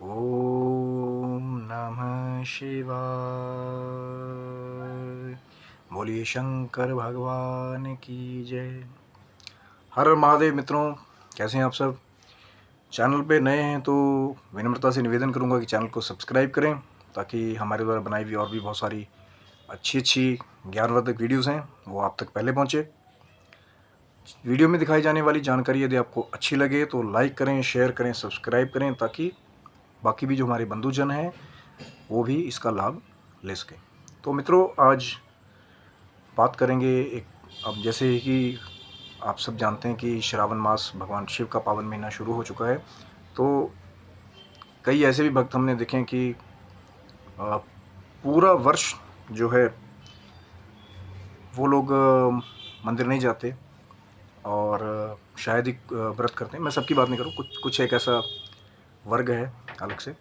ओम नमः शिवाय। बोलिए शंकर भगवान की जय। हर हर महादेव। मित्रों, कैसे हैं आप सब? चैनल पे नए हैं तो विनम्रता से निवेदन करूंगा कि चैनल को सब्सक्राइब करें, ताकि हमारे द्वारा बनाई हुई और भी बहुत सारी अच्छी ज्ञानवर्धक वीडियोस हैं वो आप तक पहले पहुंचे। वीडियो में दिखाई जाने वाली जानकारी यदि आपको अच्छी लगे तो लाइक करें, शेयर करें, सब्सक्राइब करें, ताकि बाकी भी जो हमारे बंधुजन हैं वो भी इसका लाभ ले सकें। तो मित्रों, आज बात करेंगे एक, अब जैसे कि आप सब जानते हैं कि श्रावण मास भगवान शिव का पावन महीना शुरू हो चुका है। तो कई ऐसे भी भक्त हमने देखे हैं कि पूरा वर्ष जो है वो लोग मंदिर नहीं जाते और शायद ही व्रत करते हैं। मैं सबकी बात नहीं करूँ, कुछ कुछ एक ऐसा वर्ग है अलग से।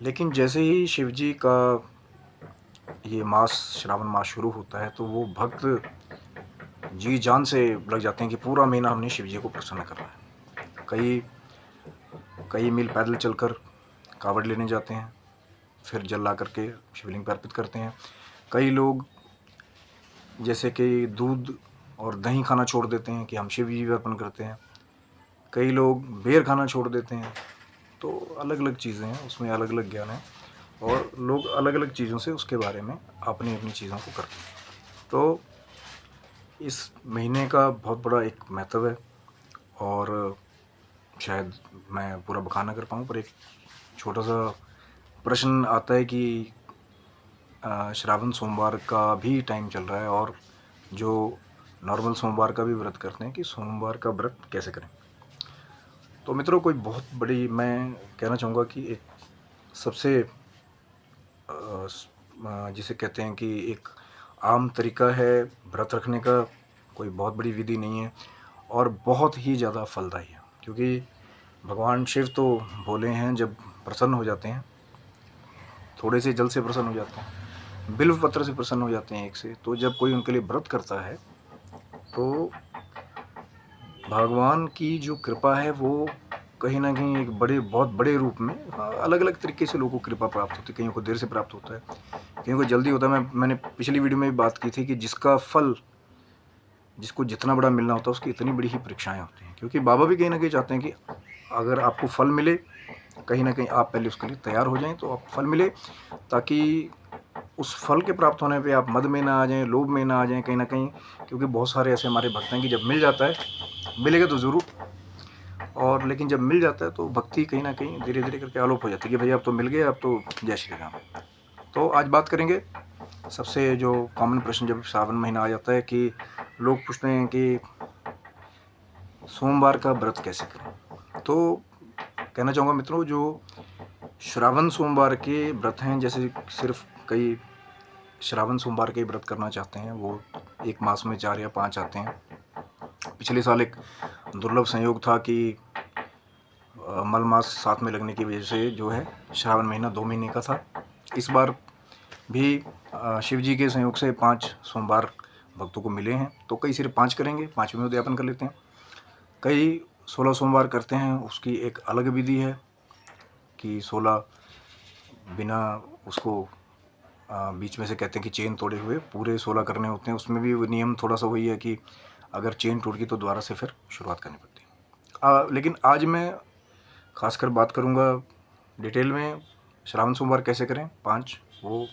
लेकिन जैसे ही शिव जी का ये मास, श्रावण मास शुरू होता है, तो वो भक्त जी जान से लग जाते हैं कि पूरा महीना हमने शिव जी को प्रसन्न करना है। कई कई मील पैदल चलकर कावड़ लेने जाते हैं, फिर जल ला करके शिवलिंग पर अर्पित करते हैं। कई लोग जैसे कि दूध और दही खाना छोड़ देते हैं कि हम शिव जी पर अर्पण करते हैं। कई लोग बेर खाना छोड़ देते हैं। तो अलग अलग चीज़ें हैं, उसमें अलग अलग ज्ञान है और लोग अलग अलग चीज़ों से उसके बारे में अपनी अपनी चीज़ों को करते हैं। तो इस महीने का बहुत बड़ा एक महत्व है और शायद मैं पूरा बखान ना कर पाऊँ, पर एक छोटा सा प्रश्न आता है कि श्रावण सोमवार का भी टाइम चल रहा है और जो नॉर्मल सोमवार का भी व्रत करते हैं कि सोमवार का व्रत कैसे करें। तो मित्रों, कोई बहुत बड़ी, मैं कहना चाहूँगा कि एक सबसे जिसे कहते हैं कि एक आम तरीका है व्रत रखने का, कोई बहुत बड़ी विधि नहीं है और बहुत ही ज़्यादा फलदायी है। क्योंकि भगवान शिव तो भोले हैं, जब प्रसन्न हो जाते हैं, थोड़े से जल से प्रसन्न हो जाते हैं, बिल्व पत्र से प्रसन्न हो जाते हैं एक से, तो जब कोई उनके लिए व्रत करता है तो भगवान की जो कृपा है वो कहीं ना कहीं एक बहुत बड़े रूप में, अलग अलग तरीके से लोगों को कृपा प्राप्त होती है। कईयों को देर से प्राप्त होता है, कईयों को जल्दी होता है। मैंने पिछली वीडियो में भी बात की थी कि जिसका फल, जिसको जितना बड़ा मिलना होता है उसकी इतनी बड़ी ही परीक्षाएं होती हैं। क्योंकि बाबा भी कहीं ना कहीं चाहते हैं कि अगर आपको फल मिले, कहीं ना कहीं आप पहले उसके लिए तैयार हो जाएं तो आपको फल मिले, ताकि उस फल के प्राप्त होने पे आप मद में ना आ जाएं, लोभ में ना आ जाएं कहीं ना कहीं। क्योंकि बहुत सारे ऐसे हमारे भक्त हैं कि जब मिल जाता है, मिलेगा तो ज़रूर, और लेकिन जब मिल जाता है तो भक्ति कहीं ना कहीं धीरे धीरे करके आलोप हो जाती है कि भैया अब तो मिल गए, अब तो जय श्री राम। तो आज बात करेंगे सबसे जो कॉमन प्रश्न जब सावन महीना आ जाता है कि लोग पूछते हैं कि सोमवार का व्रत कैसे करें। तो कहना चाहूँगा मित्रों, जो श्रावण सोमवार के व्रत हैं, जैसे सिर्फ कई श्रावण सोमवार के व्रत करना चाहते हैं, वो एक मास में 4 या 5 आते हैं। पिछले साल एक दुर्लभ संयोग था कि मल मास साथ में लगने की वजह से जो है श्रावण महीना 2 महीने का था। इस बार भी शिव जी के संयोग से 5 सोमवार भक्तों को मिले हैं, तो कई सिर्फ 5 करेंगे, 5वें उद्यापन कर लेते हैं। कई 16 सोमवार करते हैं, उसकी एक अलग विधि है कि 16 बिना उसको बीच में से कहते हैं कि चेन तोड़े हुए पूरे 16 करने होते हैं। उसमें भी नियम थोड़ा सा वही है कि अगर चेन टूट गई तो दोबारा से फिर शुरुआत करनी पड़ती है। लेकिन आज मैं खासकर बात करूँगा डिटेल में श्रावण सोमवार कैसे करें 5, वो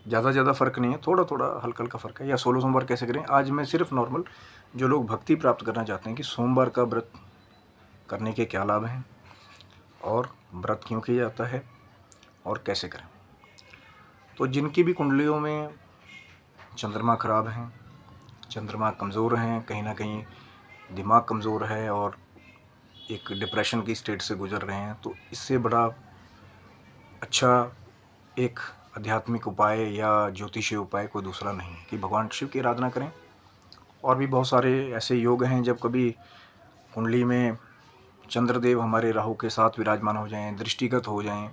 ज़्यादा फ़र्क नहीं है, थोड़ा थोड़ा हल्का हल्का फ़र्क है। या 16 सोमवार कैसे करें, आज मैं सिर्फ नॉर्मल जो लोग भक्ति प्राप्त करना चाहते हैं कि सोमवार का व्रत करने के क्या लाभ हैं और व्रत क्यों किया जाता है और कैसे करें। तो जिनकी भी कुंडलियों में चंद्रमा खराब हैं, चंद्रमा कमज़ोर हैं, कहीं ना कहीं दिमाग कमज़ोर है और एक डिप्रेशन की स्टेट से गुजर रहे हैं, तो इससे बड़ा अच्छा एक आध्यात्मिक उपाय या ज्योतिषीय उपाय कोई दूसरा नहीं है कि भगवान शिव की आराधना करें। और भी बहुत सारे ऐसे योग हैं, जब कभी कुंडली में चंद्रदेव हमारे राहु के साथ विराजमान हो जाएं, दृष्टिगत हो जाएं,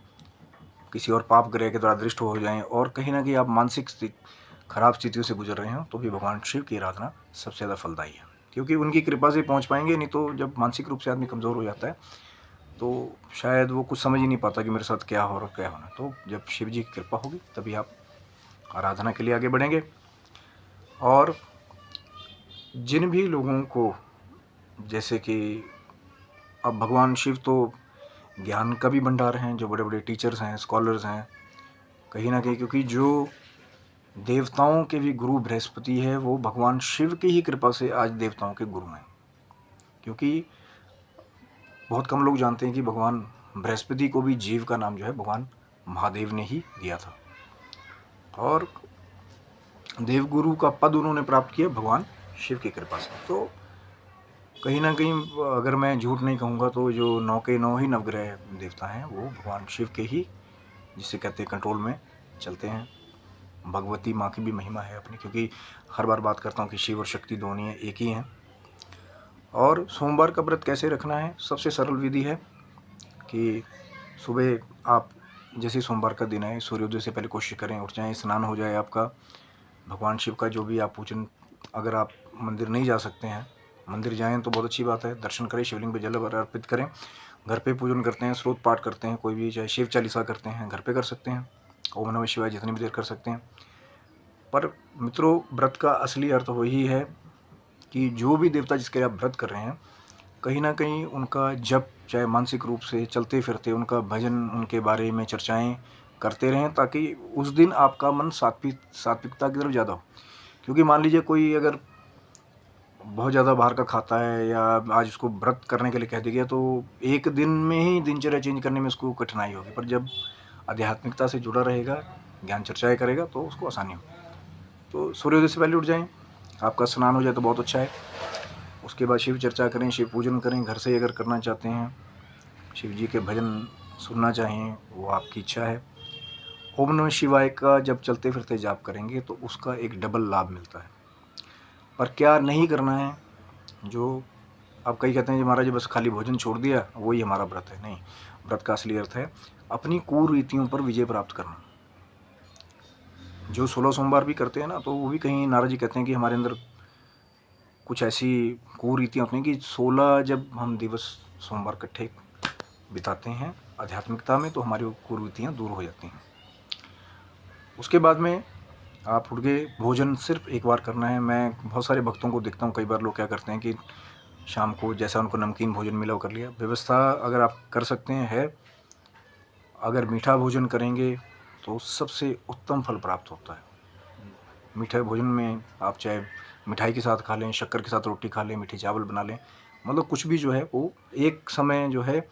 किसी और पाप ग्रह के द्वारा दृष्ट हो जाएं, और कहीं ना कहीं आप मानसिक खराब स्थितियों से गुजर रहे हो, तो भी भगवान शिव की आराधना सबसे ज़्यादा फलदायी है। क्योंकि उनकी कृपा से पहुंच पाएंगे, नहीं तो जब मानसिक रूप से आदमी कमज़ोर हो जाता है तो शायद वो कुछ समझ ही नहीं पाता कि मेरे साथ क्या हो रहा क्या होना। तो जब शिव जी की कृपा होगी तभी आप आराधना के लिए आगे बढ़ेंगे। और जिन भी लोगों को, जैसे कि अब भगवान शिव तो ज्ञान का भी भंडार हैं, जो बड़े बड़े टीचर्स हैं, स्कॉलर्स हैं, कहीं ना कहीं, क्योंकि जो देवताओं के भी गुरु बृहस्पति है, वो भगवान शिव की ही कृपा से आज देवताओं के गुरु हैं। क्योंकि बहुत कम लोग जानते हैं कि भगवान बृहस्पति को भी जीव का नाम जो है भगवान महादेव ने ही दिया था, और देवगुरु का पद उन्होंने प्राप्त किया भगवान शिव की कृपा से। तो कहीं ना कहीं अगर मैं झूठ नहीं कहूँगा तो जो 9 के 9 ही नवग्रह देवता हैं वो भगवान शिव के ही, जिसे कहते हैं, कंट्रोल में चलते हैं। भगवती माँ की भी महिमा है अपनी, क्योंकि हर बार बात करता हूँ कि शिव और शक्ति दोनों ही एक ही हैं। और सोमवार का व्रत कैसे रखना है, सबसे सरल विधि है कि सुबह आप, जैसे सोमवार का दिन है, सूर्योदय से पहले कोशिश करें उठ जाएं, स्नान हो जाए आपका, भगवान शिव का जो भी आप पूजन, अगर आप मंदिर नहीं जा सकते हैं, मंदिर जाएं तो बहुत अच्छी बात है, दर्शन करें, शिवलिंग पे जल अर्पित करें। घर पे पूजन करते हैं, स्रोत पाठ करते हैं, कोई भी, चाहे शिव चालीसा करते हैं, घर पे कर सकते हैं, ओम नमः शिवाय जितनी भी देर कर सकते हैं। पर मित्रों, व्रत का असली अर्थ वही है कि जो भी देवता जिसके आप व्रत कर रहे हैं, कहीं ना कहीं उनका जप, चाहे मानसिक रूप से चलते फिरते उनका भजन, उनके बारे में चर्चाएं करते रहें, ताकि उस दिन आपका मन सात्विकता की तरफ ज़्यादा हो। क्योंकि मान लीजिए कोई अगर बहुत ज़्यादा बाहर का खाता है, या आज उसको व्रत करने के लिए कह दिया गया, तो एक दिन में ही दिनचर्या चेंज करने में उसको कठिनाई होगी। पर जब आध्यात्मिकता से जुड़ा रहेगा, ज्ञान चर्चाएँ करेगा, तो उसको आसानी होगी। तो सूर्योदय से पहले उठ जाएं, आपका स्नान हो जाए तो बहुत अच्छा है। उसके बाद शिव चर्चा करें, शिव पूजन करें, घर से अगर करना चाहते हैं, शिव जी के भजन सुनना चाहें, वो आपकी इच्छा है। ओम नमः शिवाय का जब चलते फिरते जाप करेंगे तो उसका एक डबल लाभ मिलता है। पर क्या नहीं करना है, जो अब कई कहते हैं कि महाराज जी बस खाली भोजन छोड़ दिया वही हमारा व्रत है। नहीं, व्रत का असली अर्थ है अपनी कुरीतियों पर विजय प्राप्त करना। जो 16 सोमवार भी करते हैं ना, तो वो भी कहीं नारद जी कहते हैं कि हमारे अंदर कुछ ऐसी कुरीतियाँ होती हैं कि 16 जब हम दिवस सोमवार इकट्ठे बिताते हैं आध्यात्मिकता में, तो हमारी कुरीतियाँ दूर हो जाती हैं। उसके बाद में आप उठ गए, भोजन सिर्फ एक बार करना है। मैं बहुत सारे भक्तों को देखता हूँ, कई बार लोग क्या करते हैं कि शाम को जैसा उनको नमकीन भोजन मिला वो कर लिया। व्यवस्था अगर आप कर सकते हैं है, अगर मीठा भोजन करेंगे तो सबसे उत्तम फल प्राप्त होता है। मीठे भोजन में आप चाहे मिठाई के साथ खा लें, शक्कर के साथ रोटी खा लें, मीठे चावल बना लें, मतलब कुछ भी जो है वो एक समय जो है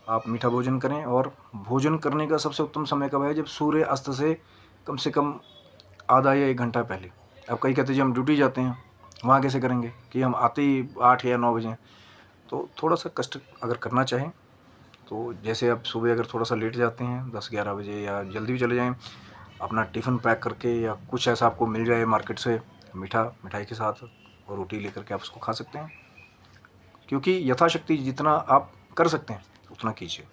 आप मीठा भोजन करें। और भोजन करने का सबसे उत्तम समय कब है, जब सूर्य अस्त से कम आधा या 1 घंटा पहले। अब कई कहते हैं जी हम ड्यूटी जाते हैं, वहाँ कैसे करेंगे, कि हम आते ही 8 या 9 बजे। तो थोड़ा सा कष्ट अगर करना चाहें तो जैसे आप सुबह अगर थोड़ा सा लेट जाते हैं 10-11 बजे, या जल्दी भी चले जाएं, अपना टिफ़िन पैक करके या कुछ ऐसा आपको मिल जाए मार्केट से मिठाई के साथ, और रोटी लेकर के आप उसको खा सकते हैं। क्योंकि यथाशक्ति जितना आप कर सकते हैं उतना कीजिए।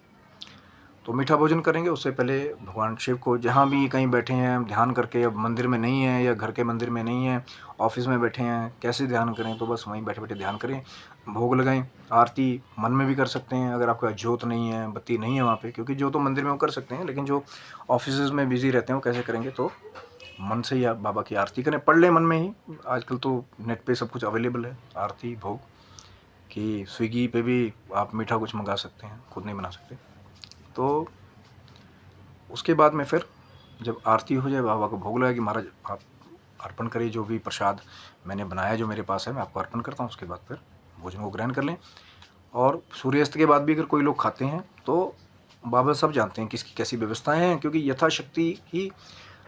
तो मीठा भोजन करेंगे, उससे पहले भगवान शिव को जहाँ भी कहीं बैठे हैं ध्यान करके, अब मंदिर में नहीं है या घर के मंदिर में नहीं है, ऑफिस में बैठे हैं, कैसे ध्यान करें, तो बस वहीं बैठे बैठे ध्यान करें, भोग लगाएं। आरती मन में भी कर सकते हैं, अगर आपका ज्योत नहीं है, बत्ती नहीं है वहाँ पे, क्योंकि जो तो मंदिर में वो कर सकते हैं, लेकिन जो ऑफिस में बिजी रहते हैं वो कैसे करेंगे, तो मन से ही आप बाबा की आरती करें, पढ़ लें मन में ही। आजकल तो नेट पे सब कुछ अवेलेबल है, आरती भोग कि स्विगी पे भी आप मीठा कुछ मंगा सकते हैं, खुद नहीं बना सकते। तो उसके बाद में फिर जब आरती हो जाए, बाबा को भोग लगा कि महाराज आप अर्पण करिए, जो भी प्रसाद मैंने बनाया जो मेरे पास है मैं आपको अर्पण करता हूँ। उसके बाद फिर भोजन को ग्रहण कर लें। और सूर्यास्त के बाद भी अगर कोई लोग खाते हैं तो बाबा सब जानते हैं कि इसकी कैसी व्यवस्थाएं हैं, क्योंकि यथाशक्ति ही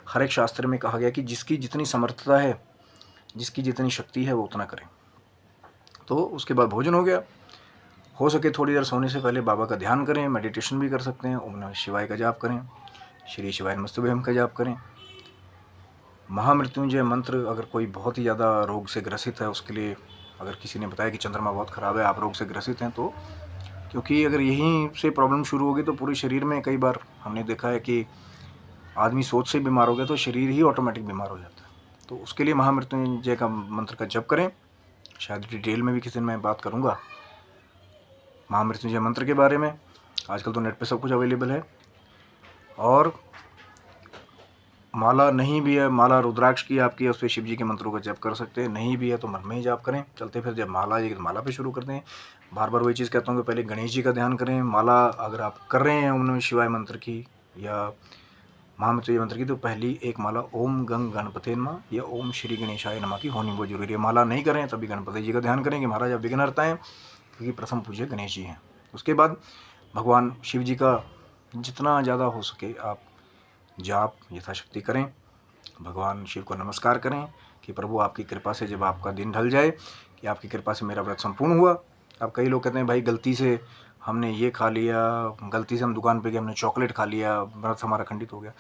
हर एक शास्त्र में कहा गया कि जिसकी जितनी समर्थता है, जिसकी जितनी शक्ति है वो उतना करें। तो उसके बाद भोजन हो गया। हो सके थोड़ी देर सोने से पहले बाबा का ध्यान करें, मेडिटेशन भी कर सकते हैं, ओम नमः शिवाय का जाप करें, श्री शिवाय नमस्तुभ्यम का जाप करें। महामृत्युंजय मंत्र, अगर कोई बहुत ही ज़्यादा रोग से ग्रसित है, उसके लिए अगर किसी ने बताया कि चंद्रमा बहुत ख़राब है, आप रोग से ग्रसित हैं, तो क्योंकि अगर यहीं से प्रॉब्लम शुरू होगी तो पूरे शरीर में, कई बार हमने देखा है कि आदमी सोच से बीमार हो गया तो शरीर ही ऑटोमेटिक बीमार हो जाता है। तो उसके लिए महामृत्युंजय का मंत्र का जप करें। शायद डिटेल में भी किसी दिन मैं बात करूँगा। महामृत्युंजय मंत्र के बारे में। आजकल तो नेट पे सब कुछ अवेलेबल है। और माला नहीं भी है, माला रुद्राक्ष की आपकी है, उस पर शिव जी के मंत्रों का जप कर सकते हैं। नहीं भी है तो मन में ही जाप करें। चलते फिर जब माला आएगी तो माला पे शुरू करते हैं। बार बार वही चीज़ कहता हूँ कि पहले गणेश जी का ध्यान करें। माला अगर आप कर रहे हैं ओम नमः शिवाय मंत्र की या महामृत्युंजय मंत्र की, तो पहली एक माला ओम गंग गणपते नमः या ओम श्री गणेशाय नमः की होनी बहुत जरूरी है। माला नहीं करें तभी गणपति जी का ध्यान करें कि महाराज आप विघ्नहर्ता हैं, क्योंकि प्रथम पूज्य गणेश जी हैं। उसके बाद भगवान शिव जी का जितना ज़्यादा हो सके आप जाप यथाशक्ति करें। भगवान शिव को नमस्कार करें कि प्रभु आपकी कृपा से जब आपका दिन ढल जाए कि आपकी कृपा से मेरा व्रत संपूर्ण हुआ। अब कई लोग कहते हैं भाई गलती से हमने ये खा लिया, गलती से हम दुकान पे गए, हमने चॉकलेट खा लिया, व्रत हमारा खंडित हो गया।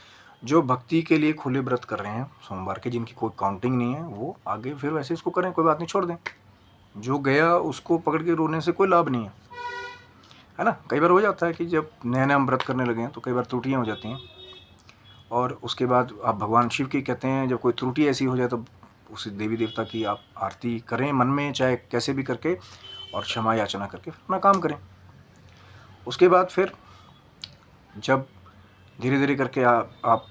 जो भक्ति के लिए खुले व्रत कर रहे हैं सोमवार के, जिनकी कोई काउंटिंग नहीं है, वो आगे फिर वैसे इसको करें, कोई बात नहीं, छोड़ दें। जो गया उसको पकड़ के रोने से कोई लाभ नहीं है ना। कई बार हो जाता है कि जब नया नया हम व्रत करने लगे हैं तो कई बार त्रुटियाँ हो जाती हैं, और उसके बाद आप भगवान शिव की कहते हैं जब कोई त्रुटि ऐसी हो जाए तो उस देवी देवता की आप आरती करें मन में, चाहे कैसे भी करके, और क्षमा याचना करके अपना काम करें। उसके बाद फिर जब धीरे धीरे करके आप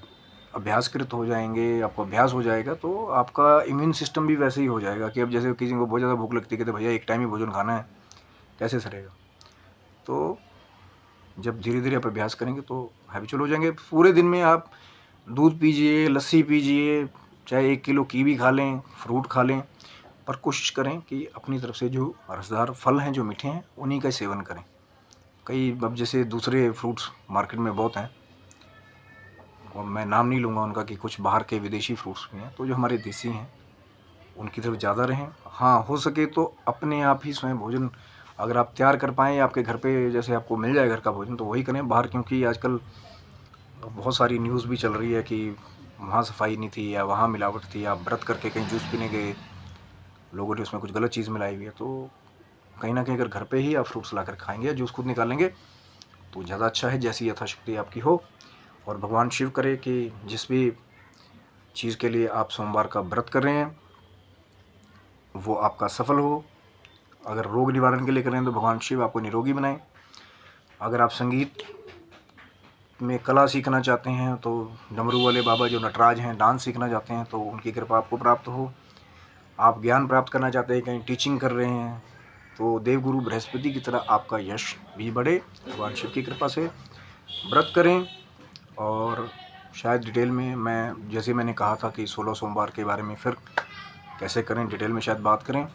अभ्यासकृत हो जाएंगे, आपको अभ्यास हो जाएगा, तो आपका इम्यून सिस्टम भी वैसे ही हो जाएगा कि अब जैसे किसी को बहुत ज़्यादा भूख लगती है, कहते भैया एक टाइम ही भोजन खाना है, कैसे सरेगा। तो जब धीरे धीरे आप अभ्यास करेंगे तो हैबिचुअल हो जाएंगे। पूरे दिन में आप दूध पीजिए, लस्सी पीजिए, चाहे 1 किलो कीवी खा लें, फ्रूट खा लें, पर कोशिश करें कि अपनी तरफ से जो रसदार फल हैं, जो मीठे हैं, उन्हीं का सेवन करें। कई अब जैसे दूसरे फ्रूट्स मार्केट में बहुत हैं, और मैं नाम नहीं लूँगा उनका, कि कुछ बाहर के विदेशी फ्रूट्स भी हैं, तो जो हमारे देसी हैं उनकी तरफ ज़्यादा रहें। हाँ, हो सके तो अपने आप ही स्वयं भोजन अगर आप तैयार कर पाएँ, आपके घर पे जैसे आपको मिल जाए घर का भोजन, तो वही करें। बाहर क्योंकि आजकल बहुत सारी न्यूज़ भी चल रही है कि वहाँ सफाई नहीं थी या वहाँ मिलावट थी, या व्रत करके कहीं जूस पीने गए, लोगों ने उसमें कुछ गलत चीज़ मिलाई हुई है। तो कहीं ना कहीं अगर घर पे ही आप फ्रूट्स लाकर खाएंगे या जूस खुद निकालेंगे तो ज़्यादा अच्छा है, जैसी यथाशक्ति आपकी हो। और भगवान शिव करे कि जिस भी चीज़ के लिए आप सोमवार का व्रत कर रहे हैं वो आपका सफल हो। अगर रोग निवारण के लिए करें तो भगवान शिव आपको निरोगी बनाएं। अगर आप संगीत में कला सीखना चाहते हैं तो डमरू वाले बाबा जो नटराज हैं, डांस सीखना चाहते हैं, तो उनकी कृपा आपको प्राप्त हो। आप ज्ञान प्राप्त करना चाहते हैं, कहीं टीचिंग कर रहे हैं, तो देवगुरु बृहस्पति की तरह आपका यश भी बढ़े। भगवान शिव की कृपा से व्रत करें। और शायद डिटेल में मैं, जैसे मैंने कहा था कि 16 सोमवार के बारे में फिर कैसे करें, डिटेल में शायद बात करें।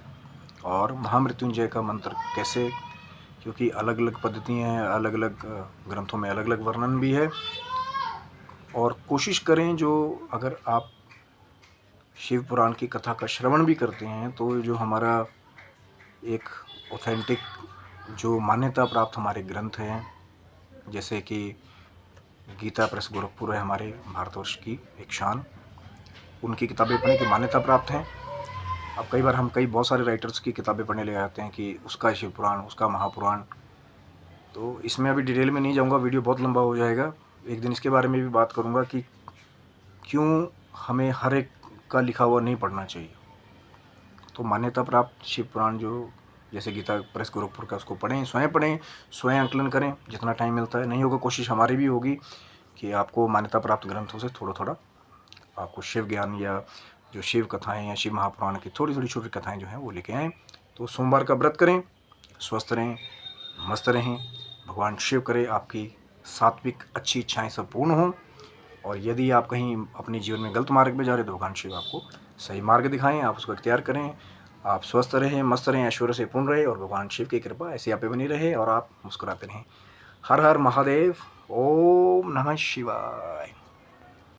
और महामृत्युंजय का मंत्र कैसे, क्योंकि अलग अलग पद्धतियाँ हैं, अलग अलग ग्रंथों में अलग अलग वर्णन भी है। और कोशिश करें, जो अगर आप शिव पुराण की कथा का श्रवण भी करते हैं तो जो हमारा एक ऑथेंटिक जो मान्यता प्राप्त हमारे ग्रंथ हैं, जैसे कि गीता प्रेस गोरखपुर है हमारे भारतवर्ष की एक शान, उनकी किताबें पढ़ने की मान्यता प्राप्त हैं। अब कई बार हम बहुत सारे राइटर्स की किताबें पढ़ने ले जाते हैं कि उसका शिव पुराण, उसका महापुराण, तो इसमें अभी डिटेल में नहीं जाऊंगा, वीडियो बहुत लंबा हो जाएगा। एक दिन इसके बारे में भी बात करूंगा कि क्यों हमें हर एक का लिखा हुआ नहीं पढ़ना चाहिए। तो मान्यता प्राप्त शिव पुराण जो जैसे गीता प्रेस गोरखपुर का, उसको पढ़ें, स्वयं आंकलन करें जितना टाइम मिलता है। नहीं होगा, कोशिश हमारी भी होगी कि आपको मान्यता प्राप्त ग्रंथों से थोड़ा थोड़ा आपको शिव ज्ञान या जो शिव कथाएं या शिव महापुराण की थोड़ी थोड़ी छोटी कथाएं जो हैं वो लेके आएँ। तो सोमवार का व्रत करें, स्वस्थ रहें, मस्त रहें। भगवान शिव करे आपकी सात्विक अच्छी इच्छाएं सब पूर्ण हों। और यदि आप कहीं अपने जीवन में गलत मार्ग पे जा रहे हैं तो भगवान शिव आपको सही मार्ग दिखाएं, आप उसको इख्तियार करें। आप स्वस्थ रहें, मस्त रहें, ऐश्वर्य से पूर्ण रहे, और भगवान शिव की कृपा ऐसी आप पे बनी रहे और आप मुस्कुराते रहें। हर हर महादेव। ओम नमः शिवाय।